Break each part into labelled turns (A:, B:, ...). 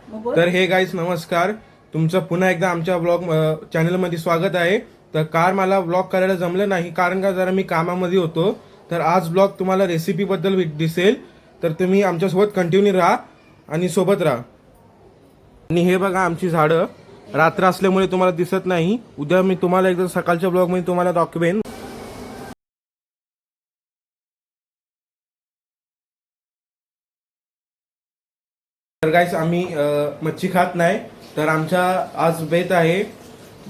A: तर hey guys नमस्कार, तुमचं पुन्हा एकदा आमच्या ब्लॉग चॅनलमध्ये स्वागत आहे. तर काल मला ब्लॉग करायला जमलं नाही कारण का जरा मी कामामध्ये होतो. तर आज ब्लॉग तुम्हाला रेसिपीबद्दल दिसेल, तर तुम्ही आमच्यासोबत कंटिन्यू राहा आणि सोबत राहा. आणि हे बघा आमची झाडं, रात्र असल्यामुळे तुम्हाला दिसत नाही. उद्या मी तुम्हाला एकदा सकाळच्या ब्लॉगमध्ये तुम्हाला दाखवेन. तर गाईस आम्ही मच्छी खात नाही, तर आमच्या आज बेत आहे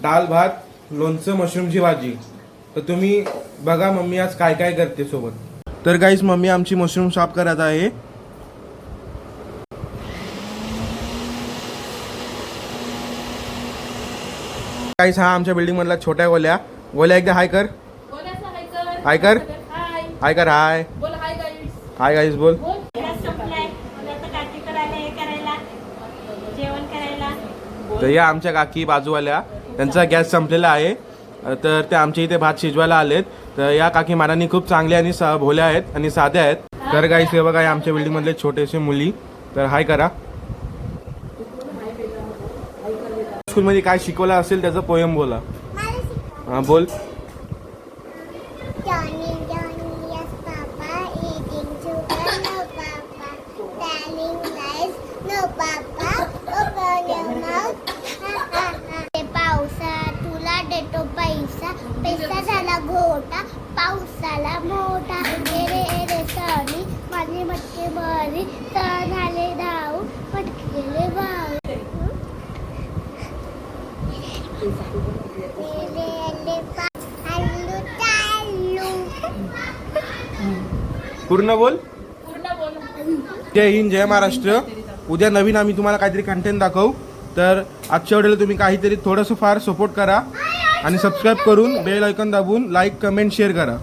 A: डाळ भात, लोणचं, मशरूमची भाजी. तर तुम्ही बघा मम्मी आज काय काय करते सोबत. तर गाईस मम्मी आमची मशरूम साफ करत आहे. गाईस हा आमच्या बिल्डिंग मधला छोट्या गोल्या एकदा हाय कर. हाय कर. हाय कर. हाय हाय गाईस बोल. तर या आमच्या काकी बाजूवाल्या, त्यांचा गॅस संपलेला आहे, तर ते आमच्या इथे भात शिजवायला आलेत. तर या काकी मारांनी खूप चांगल्या आणि भोल्या आहेत आणि साध्या आहेत. तर गाईस हे बघा आमच्या बिल्डिंग मधले छोटेसे मुली. तर हाय करा. स्कूलमध्ये काय शिकवलं असेल त्याचं पोयम बोला. हा बोल.
B: पैसा झाला घोटा, पावसाला मोठा, रे रे सणी माझे मटके बरी, सण आले धाव पटकेले भाव.
A: पूर्ण बोल. जय हिंद, जय महाराष्ट्र. उद्या नवीन आम्ही तुम्हाला काहीतरी कंटेंट दाखवू. तर आजच्या व्हिडिओला तुम्ही काहीतरी थोडंसं फार सपोर्ट करा आणि सबस्क्राईब करून बेल आयकॉन दाबून लाईक, कमेंट, शेअर करा.